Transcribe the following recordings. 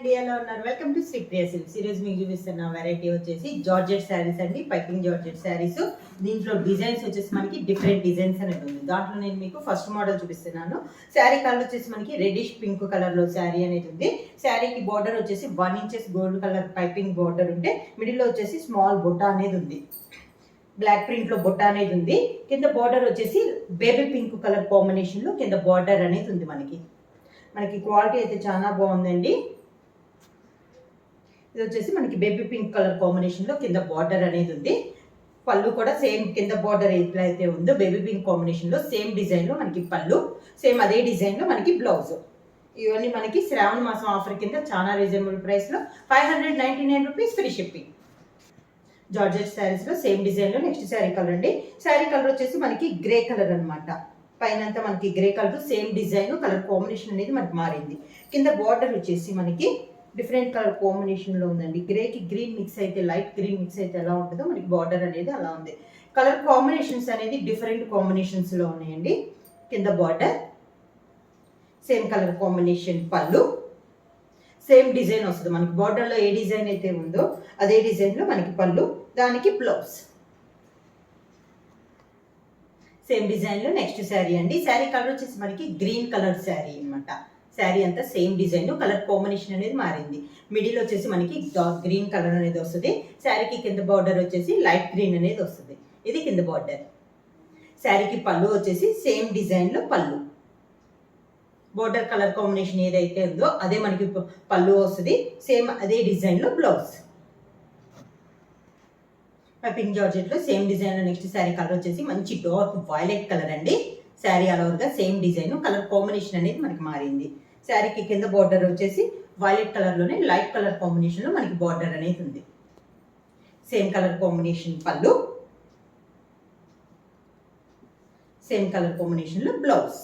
ఇండియాలో ఉన్నారు. Welcome to Sripriya silks. ఈరోజు మీకు చూపిస్తున్న వెరైటీ వచ్చేసి జార్జెట్ శారీస్ అండి, పైపింగ్ జార్జెట్ శారీస్. దీంట్లో డిజైన్స్ వచ్చేసి మనకి డిఫరెంట్ డిజైన్స్ అనేది ఉంది. దాంట్లో నేను మీకు ఫస్ట్ మోడల్ చూపిస్తున్నాను. శారీ కలర్ వచ్చేసి మనకి రెడ్డిష్ పింక్ కలర్ లో శారీ అనేది ఉంది. శారీకి బార్డర్ వచ్చేసి 1 inches gold colour piping border ఉంటే మిడిల్ లో వచ్చేసి స్మాల్ బుట్ట అనేది ఉంది. బ్లాక్ ప్రింట్ లో బుట్ట అనేది ఉంది. కింద బార్డర్ వచ్చేసి బేబీ పింక్ కలర్ కాంబినేషన్ లో కింద బార్డర్ అనేది ఉంది. మనకి క్వాలిటీ అయితే చాలా బాగుందండి. ఇది వచ్చేసి మనకి బేబీ పింక్ కలర్ కాంబినేషన్ లో కింద బార్డర్ అనేది ఉంది. పళ్ళు కూడా సేమ్ కింద బార్డర్ ఎట్లయితే ఉందో బేబీ పింక్ కాంబినేషన్ లో సేమ్ డిజైన్ లో మనకి పళ్ళు, సేమ్ అదే డిజైన్ లో మనకి బ్లౌజ్. ఇవన్నీ మనకి శ్రావణ మాసం ఆఫర్ కింద చాలా రీజనబుల్ ప్రైస్ లో 599 rupees free shipping. Georgette saris లో సేమ్ డిజైన్ లో నెక్స్ట్ శారీ కలర్ అండి. శారీ కలర్ వచ్చేసి మనకి గ్రే కలర్ అనమాట. పైన మనకి grey colour same design colour combination అనేది మనకి మారింది. కింద బార్డర్ వచ్చేసి మనకి డిఫరెంట్ కలర్ కాంబినేషన్ లో ఉందండి. గ్రేకి గ్రీన్ మిక్స్ అయితే, లైట్ గ్రీన్ మిక్స్ అయితే ఎలా ఉంటుందో మనకి బార్డర్ అనేది అలా ఉంది. కలర్ కాంబినేషన్స్ అనేది డిఫరెంట్ కాంబినేషన్స్ లో ఉన్నాయండి. కింద బార్డర్ సేమ్ కలర్ కాంబినేషన్, పళ్ళు సేమ్ డిజైన్ వస్తుంది. మనకి బార్డర్ లో ఏ డిజైన్ అయితే ఉందో అదే డిజైన్ లో మనకి పళ్ళు, దానికి బ్లౌజ్ సేమ్ డిజైన్ లో నెక్స్ట్ శారీ అండి. శారీ కలర్ వచ్చేసి మనకి గ్రీన్ కలర్ శారీ అనమాట. శారీ అంతా సేమ్ డిజైన్, కలర్ కాంబినేషన్ అనేది మారింది. మిడిల్ వచ్చేసి మనకి డార్క్ గ్రీన్ కలర్ అనేది వస్తుంది. శారీకి కింద బార్డర్ వచ్చేసి లైట్ గ్రీన్ అనేది వస్తుంది. ఇది కింద బార్డర్. శారీకి పళ్ళు వచ్చేసి సేమ్ డిజైన్ లో పళ్ళు, బార్డర్ కలర్ కాంబినేషన్ ఏదైతే ఉందో అదే మనకి పళ్ళు వస్తుంది. సేమ్ అదే డిజైన్ లో బ్లౌజ్. పింక్ జార్జెట్ లో సేమ్ డిజైన్ లో నెక్స్ట్ శారీ కలర్ వచ్చేసి మంచి డార్క్ వైలెట్ కలర్ అండి. శారీ ఆల్ ఓవర్ గా సేమ్ డిజైన్, కలర్ కాంబినేషన్ అనేది మనకి మారింది. శారీకి కింద బార్డర్ వచ్చేసి వైలెట్ కలర్ లోనే లైట్ కలర్ కాంబినేషన్ లో మనకి బార్డర్ అనేది ఉంది. సేమ్ కలర్ కాంబినేషన్ పళ్ళు, సేమ్ కలర్ కాంబినేషన్ లో బ్లౌజ్.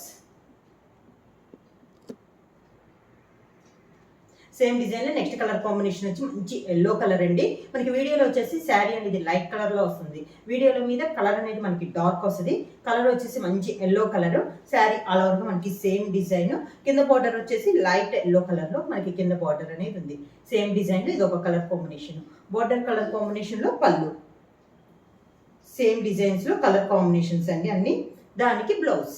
సేమ్ డిజైన్ లో నెక్స్ట్ కలర్ కాంబినేషన్ వచ్చి మంచి ఎల్లో కలర్ అండి. మనకి వీడియోలో వచ్చేసి శారీ అనేది లైట్ కలర్ లో వస్తుంది. వీడియోలో మీద కలర్ అనేది మనకి డార్క్ వస్తుంది. కలర్ వచ్చేసి మంచి yellow colour. Sari all over గా మనకి సేమ్ డిజైన్. కింద బార్డర్ వచ్చేసి లైట్ ఎల్లో కలర్ లో మనకి కింద బార్డర్ అనేది ఉంది. సేమ్ డిజైన్ లో ఇది ఒక colour combination. Border colour combination లో పళ్ళు, సేమ్ డిజైన్స్ లో కలర్ కాంబినేషన్స్ అండి అన్ని. దానికి బ్లౌజ్.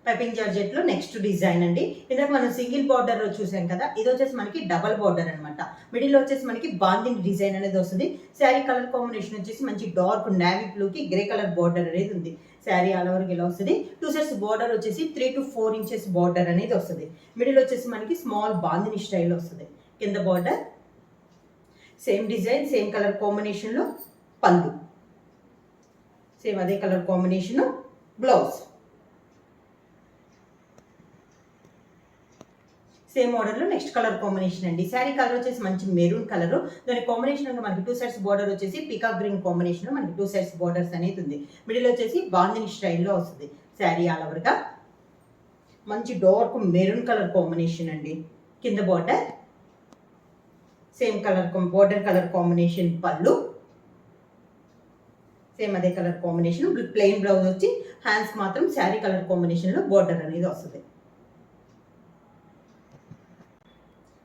పైపింగ్ జార్జెట్ లో నెక్స్ట్ డిజైన్ అండి. ఇందాక మనం సింగిల్ బార్డర్ చూసాం కదా, ఇది వచ్చేసి మనకి డబల్ బార్డర్ అనమాట. మిడిల్ వచ్చేసి మనకి బాందింగ్ డిజైన్ అనేది వస్తుంది. శారీ కలర్ కాంబినేషన్ వచ్చేసి మంచి డార్క్ నావీ బ్లూ కి గ్రే కలర్ బార్డర్ అనేది ఉంది. శారీ ఆల్ ఓవర్ ఇలా వస్తుంది. 2 సైడ్స్ బార్డర్ వచ్చేసి 3 to 4 ఇంచెస్ బార్డర్ అనేది వస్తుంది. మిడిల్ వచ్చేసి మనకి స్మాల్ బాందిని స్టైల్ వస్తుంది. కింద border same design, same colour combination లో పళ్ళు, సేమ్ అదే colour combination blouse. Same model లో నెక్స్ట్ కలర్ కాంబినేషన్ అండి. శారీ కలర్ వచ్చేసి మంచి మెరూన్ కలర్. దాని కాంబినేషన్ మనకి 2 సైడ్స్ బార్డర్ వచ్చేసి పికాక్ గ్రీన్ కాంబినేషన్ లో మనకి 2 సైడ్స్ బార్డర్స్ అనేది ఉంది. మిడిల్ వచ్చేసి బాందిని స్టైల్లో వస్తుంది. శారీ ఆల్ ఓవర్ గా మంచి డార్క్ మెరూన్ కలర్ కాంబినేషన్ అండి. కింద border same colour border colour combination, పళ్ళు సేమ్ అదే కలర్ కాంబినేషన్. ప్లెయిన్ బ్లౌజ్ వచ్చి హ్యాండ్స్ మాత్రం శారీ కలర్ కాంబినేషన్ లో బార్డర్ అనేది వస్తుంది.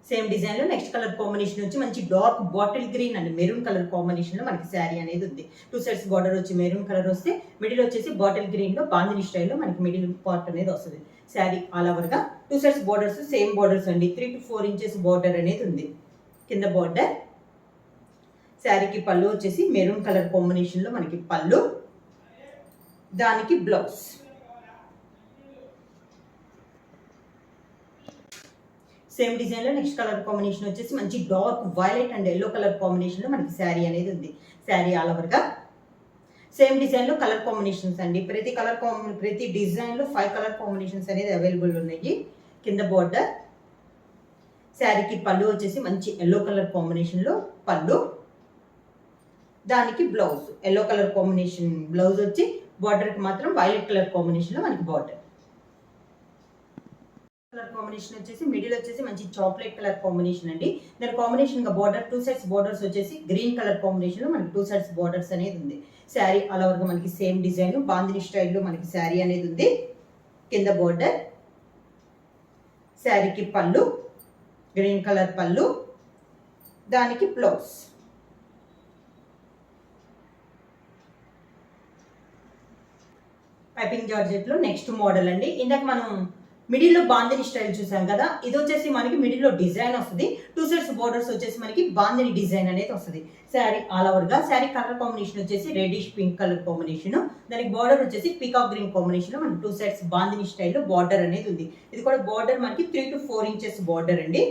సేమ్ డిజైన్ లో నెక్స్ట్ కలర్ కాంబినేషన్ వచ్చి మంచి dark bottle green and maroon colour combination లో మనకి శారీ అనేది ఉంది. 2 సైడ్స్ బార్డర్ వచ్చి మెరూన్ కలర్ వస్తే మిడిల్ వచ్చేసి బాటిల్ గ్రీన్ లో బాందిని స్టైల్లో మనకి మిడిల్ పార్ట్ అనేది వస్తుంది. శారీ ఆల్ ఓవర్ గా 2 సైడ్స్ బార్డర్స్ సేమ్ బార్డర్స్ అండి. 3 to 4 ఇంచెస్ బార్డర్ అనేది ఉంది. కింద బార్డర్. శారీకి పళ్ళు వచ్చేసి మెరూన్ కలర్ కాంబినేషన్ లో మనకి పళ్ళు, దానికి బ్లౌజ్. సేమ్ డిజైన్ లో నెక్స్ట్ కలర్ కాంబినేషన్ వచ్చేసి మంచి dark violet and yellow colour combination లో మనకి శారీ అనేది ఉంది. శారీ ఆల్ ఓవర్ గా సేమ్ డిజైన్ లో కలర్ కాంబినేషన్స్ అండి. ప్రతి డిజైన్ లో 5 కలర్ కాంబినేషన్స్ అనేది అవైలబుల్ ఉన్నాయి. కింద బార్డర్. శారీకి పళ్ళు వచ్చేసి మంచి ఎల్లో కలర్ కాంబినేషన్ లో పళ్ళు, దానికి blouse. Yellow colour combination blouse వచ్చి బార్డర్ కి మాత్రం వైలెట్ కలర్ కాంబినేషన్ లో మనకి బార్డర్. కలర్ కాంబినేషన్ వచ్చేసి మిడిల్ వచ్చేసి మంచి చాక్లెట్ కలర్ కాంబినేషన్ అండి. దాని కాంబినేషన్ గా బార్డర్ 2 సైడ్స్ బార్డర్స్ వచ్చేసి గ్రీన్ కలర్ కాంబినేషన్ లో మనకి 2 సైడ్స్ బార్డర్స్ అనేది ఉంది. శారీ ఆల్ ఓవర్ గా మనకి సేమ్ డిజైన్ బాందిని స్టైల్లో మనకి శారీ అనేది ఉంది. కింద బార్డర్ శారీకి పళ్ళు, గ్రీన్ కలర్ పళ్ళు, దానికి బ్లౌజ్. పైపింగ్ జార్జెట్లో నెక్స్ట్ మోడల్ అండి. ఇందాక మనం మిడిల్లో బాందిని స్టైల్ చూసాం కదా, ఇది వచ్చేసి మనకి మిడిల్లో డిజైన్ వస్తుంది. 2 సైడ్స్ బోర్డర్స్ వచ్చేసి మనకి బాందిని డిజైన్ అనేది వస్తుంది. శారీ ఆల్ ఓవర్ గా. శారీ కలర్ కాంబినేషన్ వచ్చేసి రెడిష్ పింక్ కలర్ కాంబినేషన్, దానికి బార్డర్ వచ్చేసి పీకాక్ గ్రీన్ కాంబినేషన్ లో మనకి 2 సైడ్స్ బాందిని స్టైల్లో బార్డర్ అనేది ఉంది. ఇది కూడా బార్డర్ మనకి 3 to 4 ఇంచెస్ బార్డర్ అండి,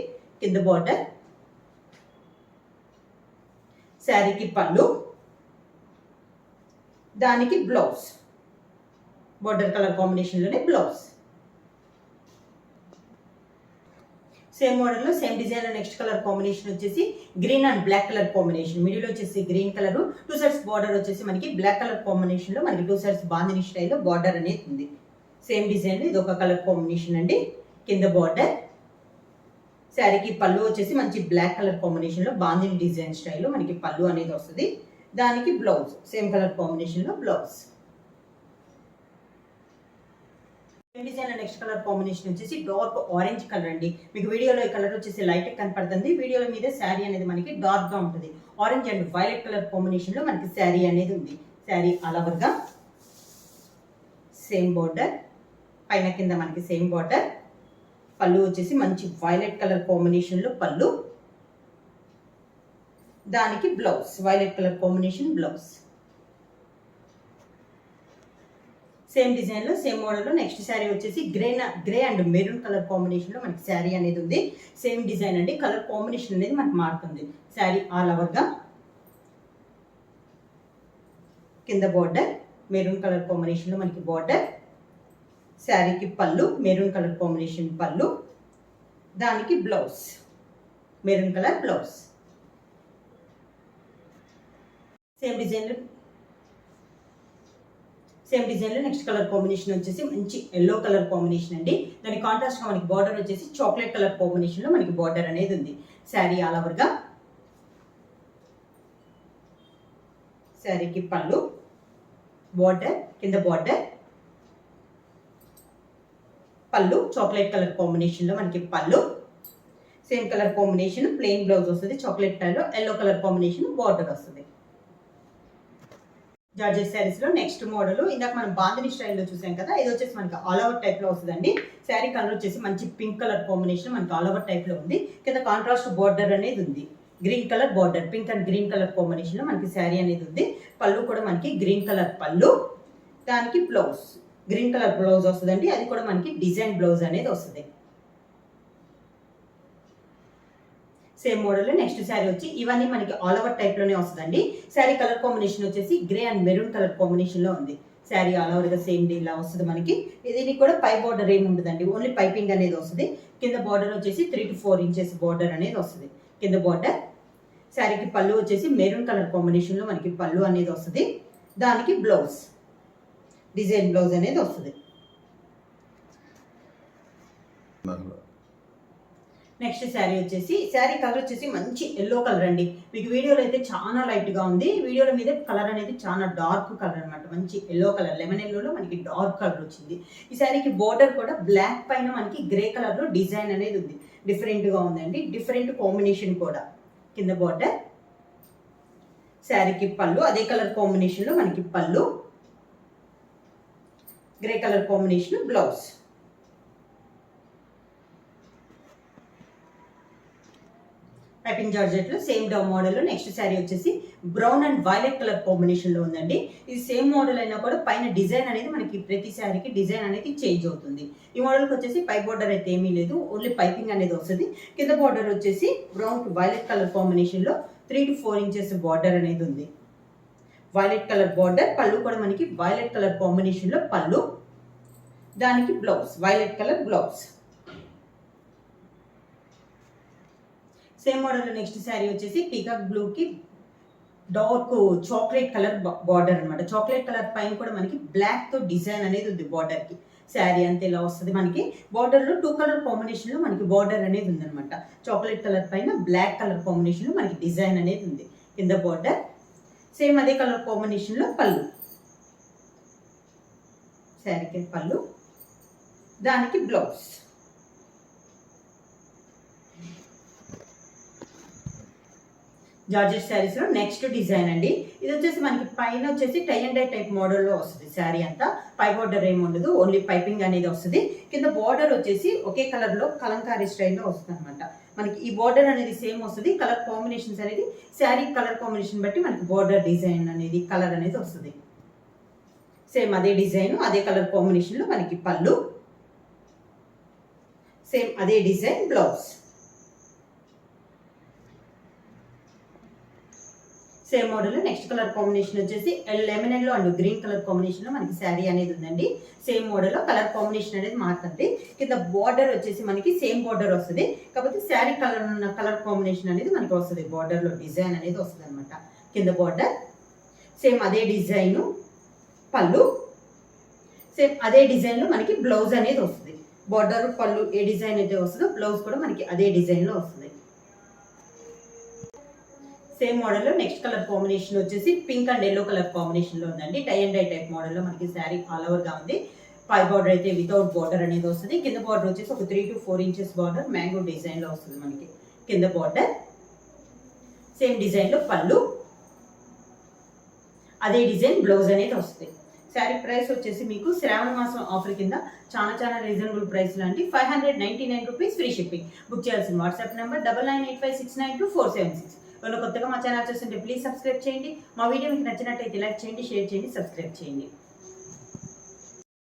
కింద బార్డర్. శారీకి పళ్ళు, దానికి బ్లౌజ్, బార్డర్ కలర్ కాంబినేషన్ లోనే బ్లౌజ్. సేమ్ మోడల్ లో సేమ్ డిజైన్ లో నెక్స్ట్ కలర్ కాంబినేషన్ వచ్చేసి green and black colour combination. Middle వచ్చేసి గ్రీన్ కలర్, 2 సైడ్స్ బార్డర్ వచ్చేసి మనకి బ్లాక్ కలర్ కాంబినేషన్ లో మనకి 2 సైడ్స్ బాందిని స్టైల్లో బార్డర్ అనేది ఉంది. సేమ్ డిజైన్ ఇది ఒక కలర్ కాంబినేషన్ అండి, కింద బార్డర్. శారీకి పళ్ళు వచ్చేసి మంచి బ్లాక్ కలర్ కాంబినేషన్ లో బాందిని డిజైన్ స్టైల్లో మనకి పళ్ళు అనేది వస్తుంది. దానికి బ్లౌజ్ సేమ్ కలర్ కాంబినేషన్ లో blouse. Design next colour combination వచ్చేసి డార్క్ ఆరెంజ్ కలర్ అండి. మీకు వీడియోలో ఈ కలర్ వచ్చేసి లైట్ కనపడుతుంది, వీడియోలో మీద శారీ అనేది మనకి డార్క్ గా ఉంటుంది. Orange and violet colour combination లో మనకి శారీ అనేది ఉంది. శారీ ఆల్ ఓవర్ గా సేమ్ బార్డర్, పైన కింద మనకి సేమ్ బార్డర్. పళ్ళు వచ్చేసి మంచి వైలెట్ కలర్ కాంబినేషన్ లో పళ్ళు, దానికి blouse violet colour combination blouse. Same design లో సేమ్ మోడల్ లో నెక్స్ట్ శారీ వచ్చేసి grey and maroon colour combination లో మనకి శారీ అనేది ఉంది. సేమ్ డిజైన్ అండి, కలర్ కాంబినేషన్ అనేది మనకి మారుతుంది. శారీ ఆల్ ఓవర్ గా కింద బార్డర్ మెరూన్ కలర్ కాంబినేషన్ లో మనకి బార్డర్. శారీకి పళ్ళు మెరూన్ కలర్ కాంబినేషన్ పళ్ళు, దానికి blouse maroon colour blouse. Same design లో నెక్స్ట్ కలర్ కాంబినేషన్ వచ్చేసి మంచి ఎల్లో కలర్ కాంబినేషన్ అండి. దాని కాంట్రాస్ట్ గా మనకి బార్డర్ వచ్చేసి చాక్లెట్ కలర్ కాంబినేషన్ లో మనకి బార్డర్ అనేది ఉంది. శారీ ఆల్ ఓవర్ గా. శారీకి పళ్ళు, బార్డర్ కింద బార్డర్, పళ్ళు చాక్లెట్ కలర్ కాంబినేషన్ లో మనకి పళ్ళు. Same colour combination plain blouse వస్తుంది, chocolate colour yellow colour combination border వస్తుంది. జార్జెట్ శారీస్ లో నెక్స్ట్ మోడల్ ఇందాక మనం బాందిని స్టైల్లో చూసాం కదా, ఇది వచ్చేసి మనకి ఆల్ ఓవర్ టైప్ లో వస్తుందండి. శారీ కలర్ వచ్చేసి మంచి పింక్ కలర్ కాంబినేషన్ మనకి ఆల్ ఓవర్ టైప్ లో ఉంది. కింద కాంట్రాస్ట్ బార్డర్ అనేది ఉంది, green colour border, pink and green colour combination లో మనకి శారీ అనేది ఉంది. పళ్ళు కూడా మనకి గ్రీన్ కలర్ పళ్ళు, దానికి బ్లౌజ్ గ్రీన్ కలర్ బ్లౌజ్ వస్తుందండి, అది కూడా మనకి డిజైన్ బ్లౌజ్ అనేది వస్తుంది. సేమ్ మోడల్ నెక్స్ట్ శారీ వచ్చి ఇవన్నీ మనకి ఆల్ ఓవర్ టైప్ లోనే వస్తుందండి. శారీ కలర్ కాంబినేషన్ వచ్చేసి grey and maroon colour combination లో ఉంది. శారీ ఆల్ ఓవర్ గా సేమ్ ఇలా వస్తుంది మనకి. దీనికి కూడా పై బార్డర్ ఏమి ఉంటుందండి, ఓన్లీ పైపింగ్ అనేది వస్తుంది. కింద బార్డర్ వచ్చేసి 3 to 4 ఇంచెస్ బార్డర్ అనేది వస్తుంది, కింద బార్డర్. శారీకి పళ్ళు వచ్చేసి మెరూన్ కలర్ కాంబినేషన్ లో మనకి పళ్ళు అనేది వస్తుంది. దానికి బ్లౌజ్ డిజైన్ బ్లౌజ్ అనేది వస్తుంది. నెక్స్ట్ శారీ వచ్చేసి శారీ కలర్ వచ్చేసి మంచి ఎల్లో కలర్ అండి. మీకు వీడియోలో అయితే చాలా లైట్ గా ఉంది, వీడియోల మీద కలర్ అనేది చాలా డార్క్ కలర్ అనమాట. మంచి ఎల్లో కలర్, లెమన్ ఎల్లోలో మనకి డార్క్ కలర్ వచ్చింది. ఈ శారీకి బోర్డర్ కూడా బ్లాక్ పైన మనకి గ్రే కలర్ లో డిజైన్ అనేది ఉంది, డిఫరెంట్ గా ఉందండి, డిఫరెంట్ కాంబినేషన్ కూడా. కింద బోర్డర్. శారీకి పళ్ళు అదే కలర్ కాంబినేషన్ లో మనకి పళ్ళు, grey colour combination blouse. Piping georgette లో సేమ్ డౌన్ మోడల్ లో నెక్స్ట్ శారీ వచ్చేసి brown and violet colour combination లో ఉందండి. ఇది సేమ్ మోడల్ అయినా కూడా పైన డిజైన్ అనేది మనకి ప్రతి శారీకి డిజైన్ అనేది చేంజ్ అవుతుంది. ఈ మోడల్ కి వచ్చేసి పై బార్డర్ అయితే ఏమీ లేదు, ఓన్లీ పైపింగ్ అనేది వస్తుంది. కింద బార్డర్ వచ్చేసి brown to violet colour combination లో 3 to 4 ఇంచెస్ బార్డర్ అనేది ఉంది. వైలెట్ కలర్ బార్డర్, పళ్ళు కూడా మనకి వైలెట్ కలర్ కాంబినేషన్ లో పళ్ళు, దానికి blouse violet colour blouse. Same model next sari వచ్చేసి పీకాక్ బ్లూ కి డార్క్ చాక్లెట్ కలర్ బార్డర్ అనమాట. చాక్లెట్ కలర్ పైన కూడా మనకి బ్లాక్ తో డిజైన్ అనేది ఉంది బార్డర్ కి. శారీ అంతే ఇలా వస్తుంది మనకి. బార్డర్ లో 2 కలర్ కాంబినేషన్ లో మనకి బార్డర్ అనేది ఉంది అనమాట. చాక్లెట్ కలర్ పైన బ్లాక్ కలర్ కాంబినేషన్ లో మనకి డిజైన్ అనేది ఉంది, కింద బార్డర్. సేమ్ అదే కలర్ కాంబినేషన్ లో పళ్ళు, శారీకి పళ్ళు, దానికి బ్లౌజ్. జార్జెట్ శారీస్ లో నెక్స్ట్ డిజైన్ అండి. ఇది వచ్చేసి మనకి పైన వచ్చేసి టై అండ్ డై టైప్ మోడల్లో వస్తుంది. శారీ అంతా పై బార్డర్ ఏమి ఉండదు, ఓన్లీ పైపింగ్ అనేది వస్తుంది. కింద బార్డర్ వచ్చేసి ఒకే కలర్ లో కలంకారీ స్టైల్లో వస్తుంది అనమాట. మనకి ఈ బార్డర్ అనేది సేమ్ వస్తుంది. కలర్ కాంబినేషన్స్ అనేది శారీ కలర్ కాంబినేషన్ బట్టి మనకి బార్డర్ డిజైన్ అనేది కలర్ అనేది వస్తుంది. సేమ్ అదే డిజైన్ అదే కలర్ కాంబినేషన్ లో మనకి పళ్ళు, సేమ్ అదే design blouse. Same model next colour combination వచ్చేసి lemon yellow and green colour combination లో మనకి శారీ అనేది ఉందండి. సేమ్ మోడల్ లో కలర్ కాంబినేషన్ అనేది మారుతుంది. కింద బార్డర్ వచ్చేసి మనకి సేమ్ బార్డర్ వస్తుంది, కాకపోతే శారీ కలర్ ఉన్న కలర్ కాంబినేషన్ అనేది మనకి వస్తుంది. బార్డర్ లో డిజైన్ అనేది వస్తుంది అనమాట. కింద బార్డర్ సేమ్ అదే డిజైన్, పళ్ళు సేమ్ అదే డిజైన్ లో మనకి బ్లౌజ్ అనేది వస్తుంది. బార్డర్ పళ్ళు ఏ డిజైన్ అయితే వస్తుందో బ్లౌజ్ కూడా మనకి అదే డిజైన్ లో వస్తుంది. సేమ్ మోడల్ లో నెక్స్ట్ కలర్ కాంబినేషన్ వచ్చేసి pink and yellow colour combination లో ఉందండి. Tie and dye type model లో మనకి శారీ ఆల్ ఓవర్ గా ఉంది. పై బార్డర్ అయితే వితౌట్ బార్డర్ అనేది వస్తుంది. కింద బార్డర్ వచ్చేసి ఒక 3 to 4 inches border mango design లో వస్తుంది మనకి. కింద బార్డర్ సేమ్ డిజైన్ లో పళ్ళు, అదే డిజైన్ బ్లౌజ్ అనేది వస్తుంది. శారీ ప్రైస్ వచ్చేసి మీకు శ్రావణ మాసం ఆఫర్ కింద చాలా రీజనబుల్ ప్రైస్ లాంటి 599 రూపీస్ ఫ్రీ షిప్పింగ్. బుక్ చేయాల్సిన వాట్సాప్ నెంబర్ 9985692476. కొత్తగా మా ఛానల్ చూస్తుంటే ప్లీజ్ సబ్స్క్రైబ్ చేయండి. మా వీడియో మీకు నచ్చినట్టయితే లైక్ చేయండి, షేర్ చేయండి, సబ్స్క్రైబ్ చేయండి.